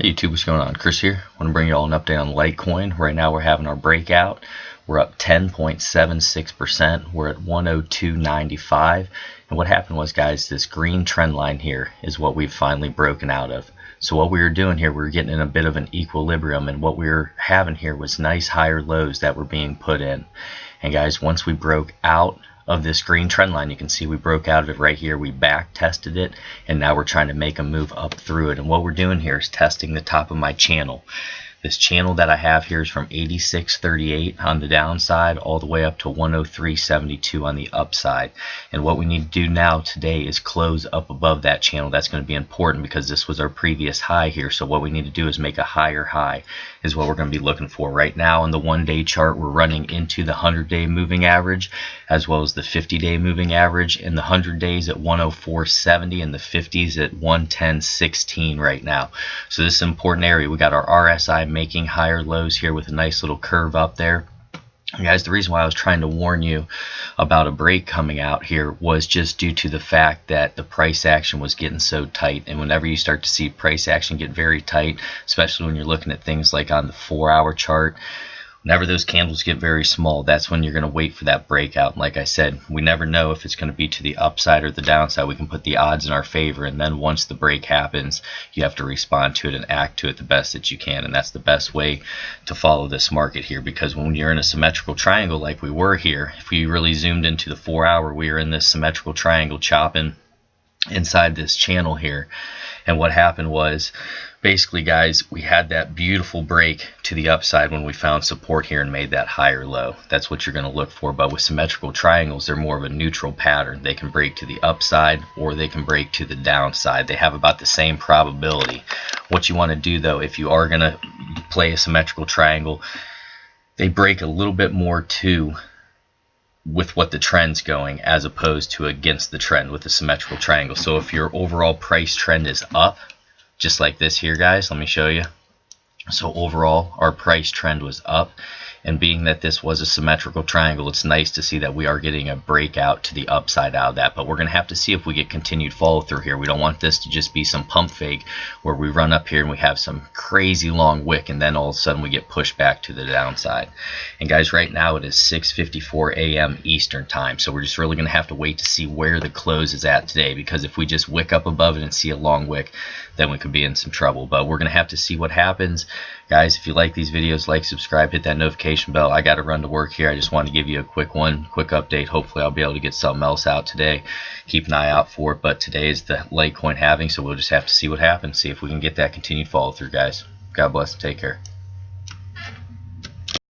Hey YouTube, what's going on? Chris here. I want to bring you all an update on Litecoin. Right now we're having our breakout. We're up 10.76%. We're at 102.95. And what happened was, guys, this green trend line here is what we've finally broken out of. So what we were doing here, we were getting in a bit of an equilibrium, and what we were having here was nice higher lows that were being put in. And guys, once we broke out of this green trend line, you can see we broke out of it right here. We back tested it, and now we're trying to make a move up through it. And what we're doing here is testing the top of my channel. This channel that I have here is from 86.38 on the downside all the way up to 103.72 on the upside. And what we need to do now today is close up above that channel. That's going to be important because this was our previous high here. So what we need to do is make a higher high is what we're going to be looking for. Right now on the 1-day chart, we're running into the 100-day moving average as well as the 50-day moving average. In the 100 days at 104.70 and the 50s at 110.16 right now. So this is an important area. We got our RSI making higher lows here with a nice little curve up there. And guys, the reason why I was trying to warn you about a break coming out here was just due to the fact that the price action was getting so tight. And whenever you start to see price action get very tight, especially when you're looking at things like on the 4-hour chart, whenever those candles get very small, that's when you're going to wait for that breakout. And like I said, we never know if it's going to be to the upside or the downside. We can put the odds in our favor, and then once the break happens, you have to respond to it and act to it the best that you can. And that's the best way to follow this market here, because when you're in a symmetrical triangle like we were here, if we really zoomed into the 4-hour, we were in this symmetrical triangle chopping inside this channel here. And what happened was, basically, guys, we had that beautiful break to the upside when we found support here and made that higher low. That's what you're going to look for. But with symmetrical triangles, they're more of a neutral pattern. They can break to the upside or they can break to the downside. They have about the same probability. What you want to do, though, if you are going to play a symmetrical triangle, they break a little bit more too with what the trend's going as opposed to against the trend with the symmetrical triangle. So if your overall price trend is up, just like this here, guys, let me show you. So overall our price trend was up, and being that this was a symmetrical triangle, it's nice to see that we are getting a breakout to the upside out of that. But we're going to have to see if we get continued follow through here. We don't want this to just be some pump fake where we run up here and we have some crazy long wick and then all of a sudden we get pushed back to the downside. And guys, right now it is 6:54 a.m. Eastern time, so we're just really going to have to wait to see where the close is at today, because if we just wick up above it and see a long wick, then we could be in some trouble. But we're going to have to see what happens. Guys, if you like these videos, like, subscribe, hit that notification bell. I got to run to work here. I just want to give you a quick update. Hopefully I'll be able to get something else out today. Keep an eye out for it. But today is the Litecoin halving, so we'll just have to see what happens, see if we can get that continued follow through, guys. God bless and take care.